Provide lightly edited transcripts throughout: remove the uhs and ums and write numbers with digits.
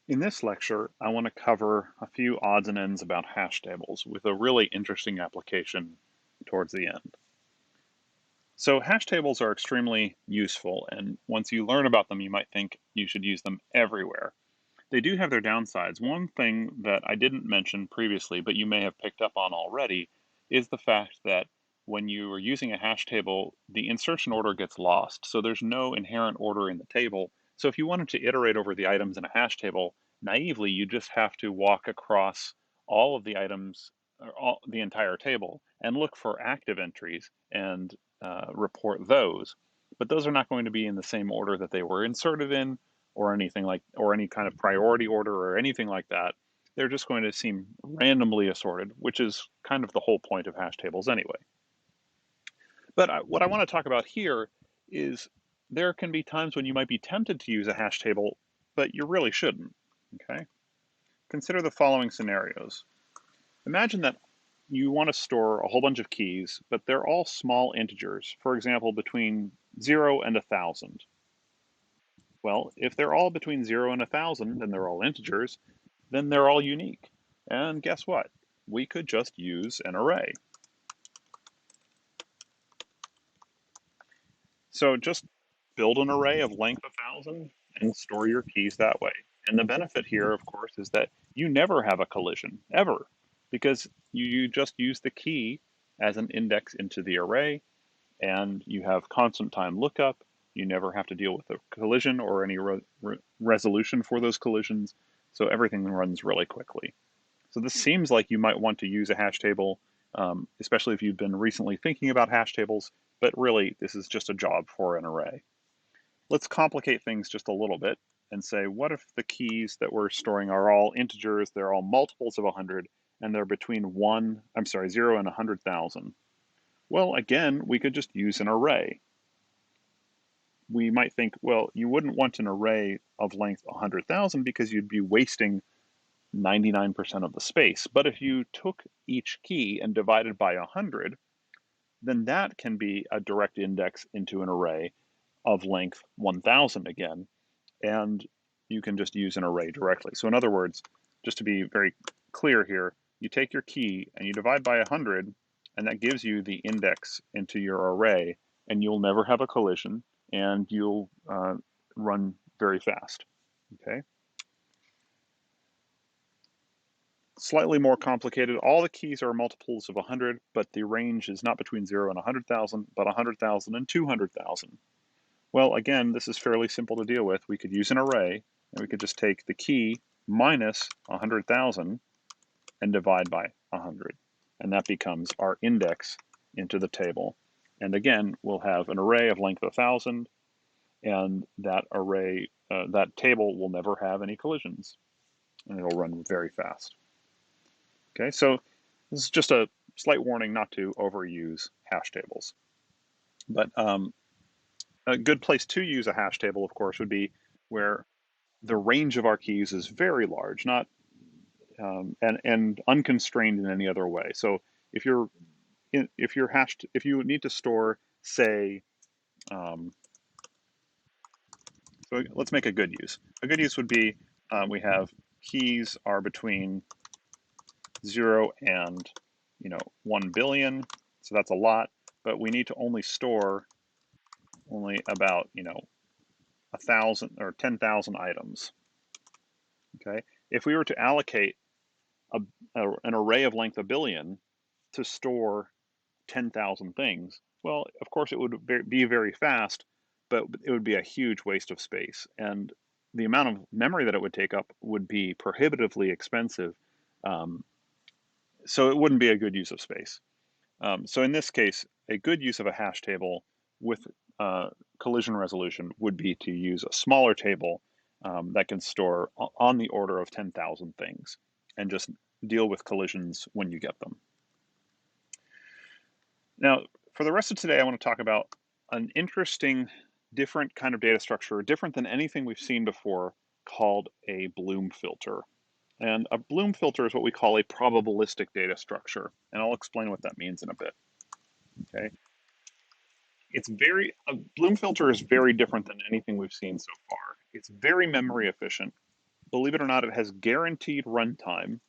In this lecture, I want to cover a few odds and ends about hash tables with a really interesting application towards the end. So hash tables are extremely useful, and once you learn about them, you might think you should use them everywhere. They do have their downsides. One thing that I didn't mention previously, but you may have picked up on already, is the fact that when you are using a hash table, the insertion order gets lost. So there's no inherent order in the table. So if you wanted to iterate over the items in a hash table, naively, you just have to walk across all of the items, or the entire table, and look for active entries and report those. But those are not going to be in the same order that they were inserted in, or anything like, or any kind of priority order or anything like that. They're just going to seem randomly assorted, which is kind of the whole point of hash tables anyway. But what I want to talk about here is there can be times when you might be tempted to use a hash table, but you really shouldn't. Okay? Consider the following scenarios. Imagine that you want to store a whole bunch of keys, but they're all small integers, for example, between 0 and 1,000. Well, if they're all between 0 and 1,000 and they're all integers, then they're all unique. And guess what? We could just use an array. So just build an array of length 1,000 and store your keys that way. And the benefit here, of course, is that you never have a collision, ever, because you just use the key as an index into the array, and you have constant time lookup. You never have to deal with a collision or any resolution for those collisions, so everything runs really quickly. So this seems like you might want to use a hash table, especially if you've been recently thinking about hash tables, but really this is just a job for an array. Let's complicate things just a little bit and say, what if the keys that we're storing are all integers, they're all multiples of 100, and they're between 0 and 100,000? Well, again, we could just use an array. We might think, well, you wouldn't want an array of length 100,000 because you'd be wasting 99% of the space. But if you took each key and divided by 100, then that can be a direct index into an array of length 1,000 again, and you can just use an array directly. So in other words, just to be very clear here, you take your key and you divide by 100, and that gives you the index into your array, and you'll never have a collision, and you'll run very fast. Okay. Slightly more complicated. All the keys are multiples of 100, but the range is not between 0 and 100,000, but 100,000 and 200,000. Well, again, this is fairly simple to deal with. We could use an array, and we could just take the key minus 100,000 and divide by 100. And that becomes our index into the table. And again, we'll have an array of length 1,000, and that array, that table will never have any collisions, and it'll run very fast. Okay, so this is just a slight warning not to overuse hash tables. But a good place to use a hash table, of course, would be where the range of our keys is very large, not and unconstrained in any other way. So if you're if you need to store, say, um, so let's make a good use. A good use would be we have keys are between 0 and 1 billion, so that's a lot, but we need to only store only about 1,000 or 10,000 items. Okay, if we were to allocate an array of length 1 billion to store 10,000 things, well, of course it would be very fast, but it would be a huge waste of space, and the amount of memory that it would take up would be prohibitively expensive. Um, so it wouldn't be a good use of space. So in this case, a good use of a hash table with collision resolution would be to use a smaller table that can store on the order of 10,000 things and just deal with collisions when you get them. Now, for the rest of today, I want to talk about an interesting, different kind of data structure, different than anything we've seen before, called a Bloom filter. And a Bloom filter is what we call a probabilistic data structure. And I'll explain what that means in a bit. Okay. A Bloom filter is very different than anything we've seen so far. It's very memory efficient. believe it or not, it has guaranteed runtime,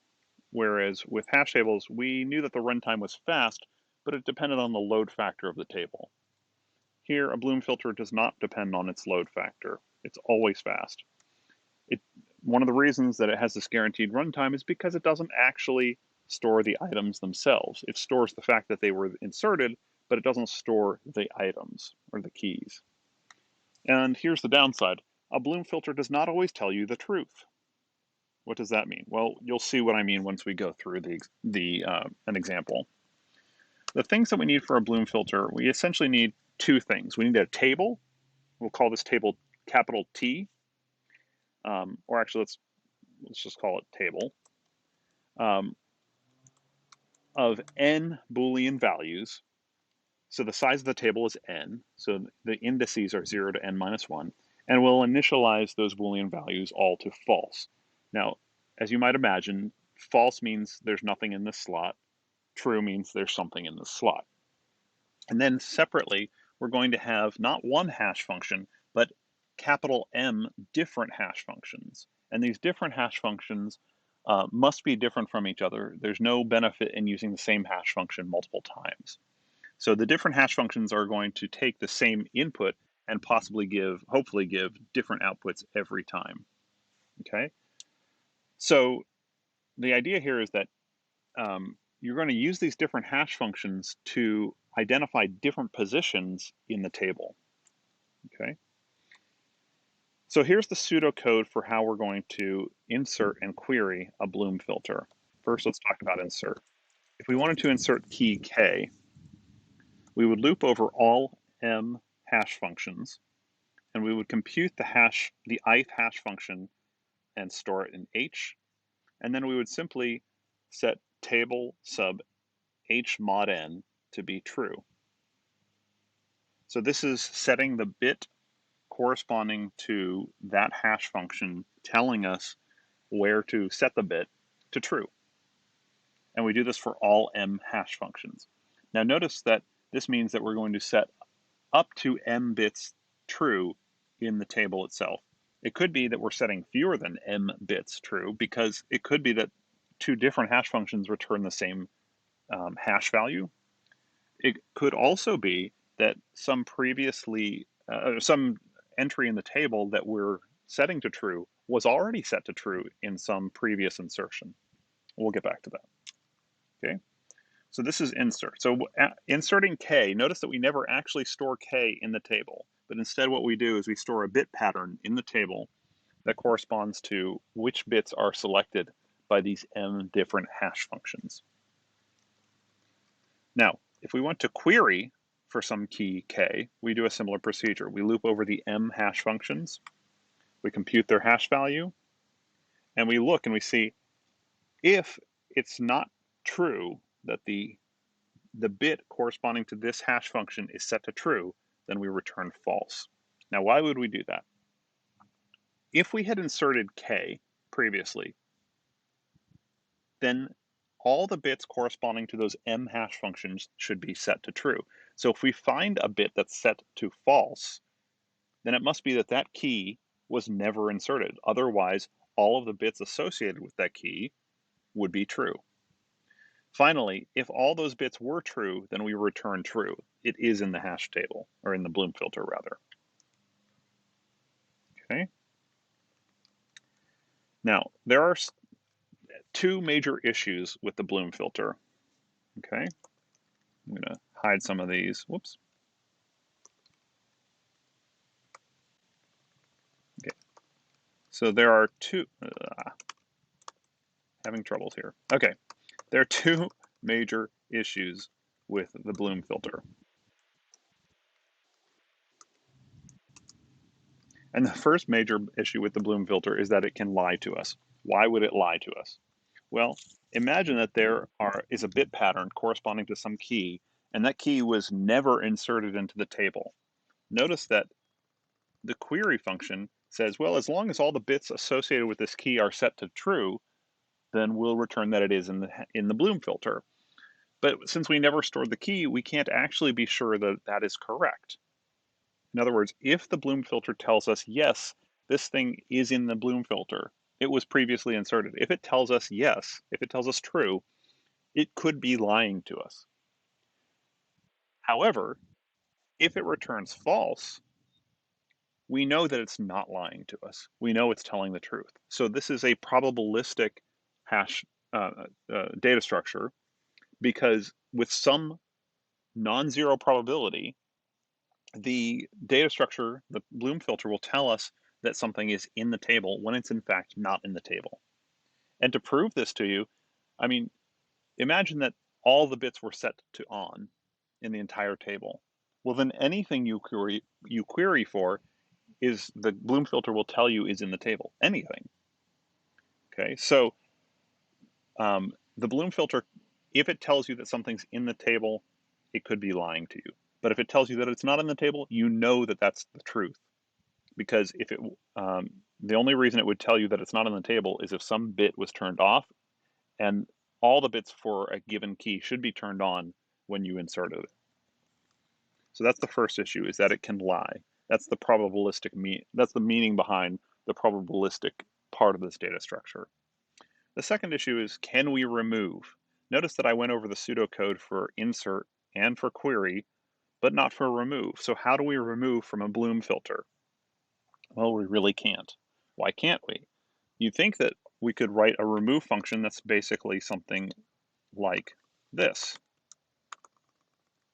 whereas with hash tables, we knew that the runtime was fast, but it depended on the load factor of the table. Here, a Bloom filter does not depend on its load factor. It's always fast. One of the reasons that it has this guaranteed runtime is because it doesn't actually store the items themselves. It stores the fact that they were inserted, but it doesn't store the items or the keys. And here's the downside. A Bloom filter does not always tell you the truth. What does that mean? Well, you'll see what I mean once we go through an example. The things that we need for a Bloom filter, we essentially need two things. We need a table. We'll call this table capital T, or actually let's just call it table, of n Boolean values. So the size of the table is n, so the indices are 0 to n minus 1, and we'll initialize those Boolean values all to false. Now, as you might imagine, false means there's nothing in this slot, true means there's something in this slot. And then separately, we're going to have not one hash function, but capital M different hash functions. And these different hash functions must be different from each other. There's no benefit in using the same hash function multiple times. So the different hash functions are going to take the same input and hopefully give different outputs every time. Okay? So the idea here is that you're going to use these different hash functions to identify different positions in the table. Okay? So here's the pseudocode for how we're going to insert and query a Bloom filter. First, let's talk about insert. If we wanted to insert key k, we would loop over all m hash functions, and we would compute the ith hash function and store it in h, and then we would simply set table sub h mod n to be true. So this is setting the bit corresponding to that hash function, telling us where to set the bit to true. And we do this for all m hash functions. Now notice that this means that we're going to set up to m bits true in the table itself. It could be that we're setting fewer than m bits true, because it could be that two different hash functions return the same hash value. It could also be that some entry in the table that we're setting to true was already set to true in some previous insertion. We'll get back to that. Okay, so this is insert. So inserting k, notice that we never actually store k in the table, but instead what we do is we store a bit pattern in the table that corresponds to which bits are selected by these m different hash functions. Now, if we want to query for some key k, we do a similar procedure. We loop over the m hash functions, we compute their hash value, and we look and we see if it's not true that the bit corresponding to this hash function is set to true, then we return false. Now, why would we do that? If we had inserted k previously, then all the bits corresponding to those m hash functions should be set to true. So if we find a bit that's set to false, then it must be that that key was never inserted. Otherwise, all of the bits associated with that key would be true. Finally, if all those bits were true, then we return true. It is in the hash table, or in the Bloom filter rather. Okay. Now, there are two major issues with the Bloom filter. Okay. I'm going to hide some of these. Whoops. Okay. So there are having troubles here. Okay. There are two major issues with the Bloom filter. And the first major issue with the Bloom filter is that it can lie to us. Why would it lie to us? Well, imagine that there is a bit pattern corresponding to some key, and that key was never inserted into the table. Notice that the query function says, well, as long as all the bits associated with this key are set to true, then we'll return that it is in the Bloom filter. But since we never stored the key, we can't actually be sure that that is correct. In other words, if the Bloom filter tells us, yes, this thing is in the Bloom filter, it was previously inserted. If it tells us yes, if it tells us true, it could be lying to us. However, if it returns false, we know that it's not lying to us. We know it's telling the truth. So this is a probabilistic hash data structure, because with some non-zero probability, the data structure, the Bloom filter, will tell us that something is in the table when it's in fact not in the table. And to prove this to you, I mean, imagine that all the bits were set to on in the entire table. Well, then anything you query for is the Bloom filter will tell you is in the table. Anything. Okay, so the Bloom filter, if it tells you that something's in the table, it could be lying to you. But if it tells you that it's not in the table, you know that that's the truth. Because if it, the only reason it would tell you that it's not in the table is if some bit was turned off, and all the bits for a given key should be turned on when you inserted it. So that's the first issue, is that it can lie. That's the probabilistic that's the meaning behind the probabilistic part of this data structure. The second issue is, can we remove? Notice that I went over the pseudocode for insert and for query, but not for remove. So how do we remove from a Bloom filter? Well, we really can't. Why can't we? You'd think that we could write a remove function that's basically something like this.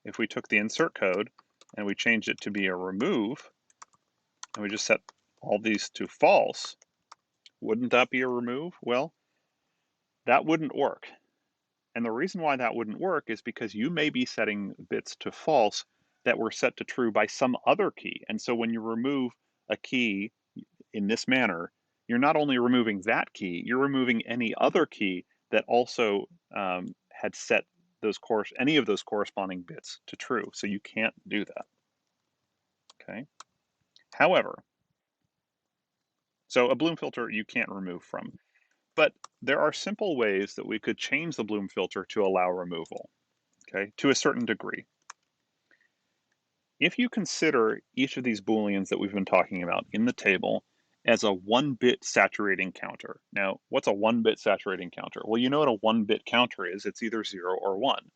If we took the insert code and we changed it to be a remove, and we just set all these to false, wouldn't that be a remove? Well, that wouldn't work. And the reason why that wouldn't work is because you may be setting bits to false that were set to true by some other key. And so when you remove a key in this manner, you're not only removing that key, you're removing any other key that also had set any of those corresponding bits to true. So you can't do that. Okay. However, so a Bloom filter you can't remove from, but there are simple ways that we could change the Bloom filter to allow removal. Okay, to a certain degree. If you consider each of these Booleans that we've been talking about in the table as a 1-bit saturating counter. Now, what's a 1-bit saturating counter? Well, you know what a 1-bit counter is. It's either 0 or 1,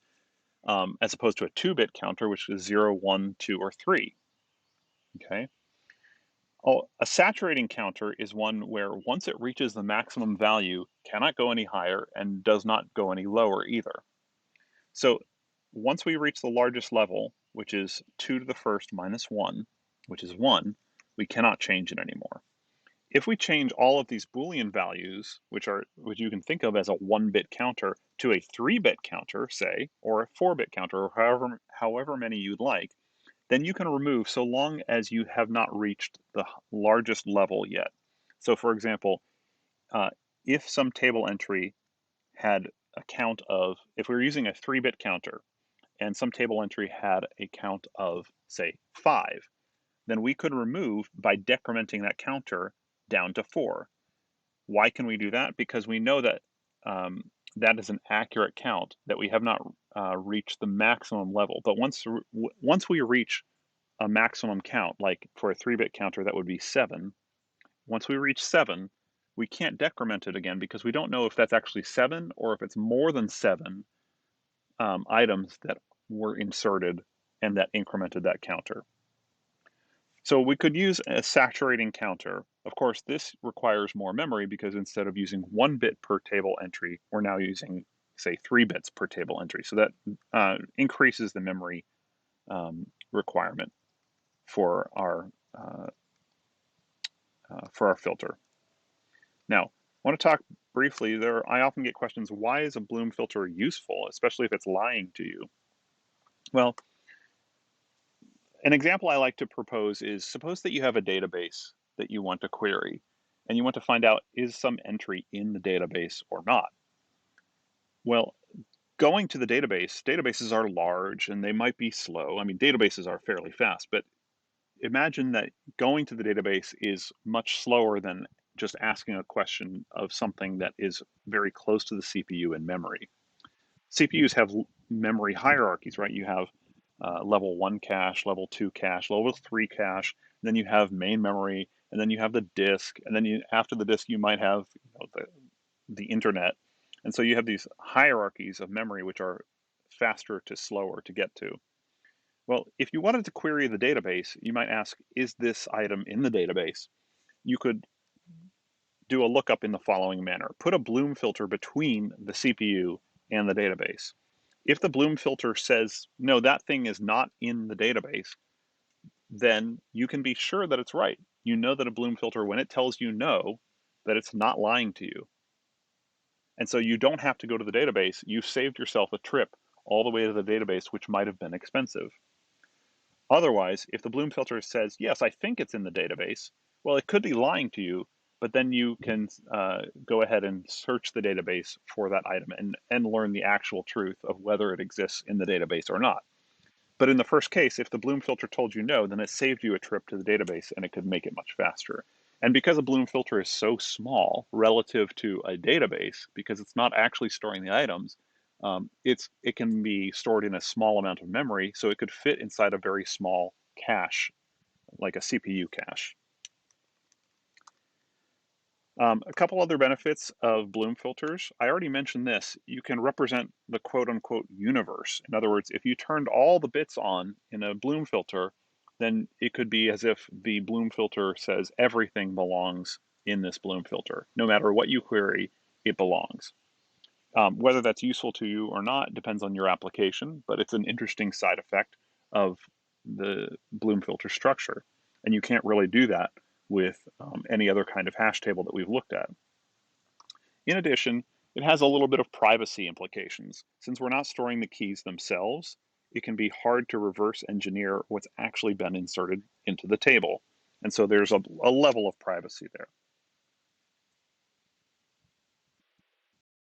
as opposed to a 2-bit counter, which is 0, 1, 2, or 3. Okay. Oh, a saturating counter is one where once it reaches the maximum value, cannot go any higher and does not go any lower either. So once we reach the largest level, which is 2 to the first minus 1, which is 1, we cannot change it anymore. If we change all of these Boolean values, which you can think of as a 1-bit counter, to a 3-bit counter, say, or a 4-bit counter, or however many you'd like, then you can remove so long as you have not reached the largest level yet. So for example, if some table entry had a count of, if we were using a 3-bit counter, and some table entry had a count of, say, 5, then we could remove by decrementing that counter down to 4. Why can we do that? Because we know that that is an accurate count, that we have not reached the maximum level. But once we reach a maximum count, like for a 3-bit counter, that would be 7. Once we reach 7, we can't decrement it again because we don't know if that's actually 7 or if it's more than 7 items that were inserted and that incremented that counter. So we could use a saturating counter. Of course, this requires more memory because instead of using 1 bit per table entry, we're now using, say, 3 bits per table entry. So that increases the memory requirement for our filter. Now, I want to talk briefly. I often get questions: why is a Bloom filter useful, especially if it's lying to you? Well, an example I like to propose is, suppose that you have a database that you want to query, and you want to find out, is some entry in the database or not? Well, going to the databases are large and they might be slow. I mean, databases are fairly fast, but imagine that going to the database is much slower than just asking a question of something that is very close to the CPU in memory. CPUs have memory hierarchies, right? You have level 1 cache, level 2 cache, level 3 cache. then you have main memory, and then you have the disk, and then after the disk you might have the internet. And so you have these hierarchies of memory which are faster to slower to get to. Well, if you wanted to query the database, you might ask, is this item in the database? You could do a lookup in the following manner. Put a Bloom filter between the CPU and the database. If the Bloom filter says, no, that thing is not in the database, then you can be sure that it's right. You know that a Bloom filter, when it tells you no, that it's not lying to you. And so you don't have to go to the database. You've saved yourself a trip all the way to the database, which might have been expensive. Otherwise, if the Bloom filter says, yes, I think it's in the database, well, it could be lying to you, but then you can go ahead and search the database for that item and learn the actual truth of whether it exists in the database or not. But in the first case, if the Bloom filter told you no, then it saved you a trip to the database and it could make it much faster. And because a Bloom filter is so small relative to a database, because it's not actually storing the items, it can be stored in a small amount of memory, so it could fit inside a very small cache, like a CPU cache. A couple other benefits of Bloom filters. I already mentioned this. You can represent the quote-unquote universe. In other words, if you turned all the bits on in a Bloom filter, then it could be as if the Bloom filter says everything belongs in this Bloom filter. No matter what you query, it belongs. Whether that's useful to you or not depends on your application, but it's an interesting side effect of the Bloom filter structure. And you can't really do that with any other kind of hash table that we've looked at. In addition, it has a little bit of privacy implications. Since we're not storing the keys themselves, it can be hard to reverse engineer what's actually been inserted into the table. And so there's a level of privacy there.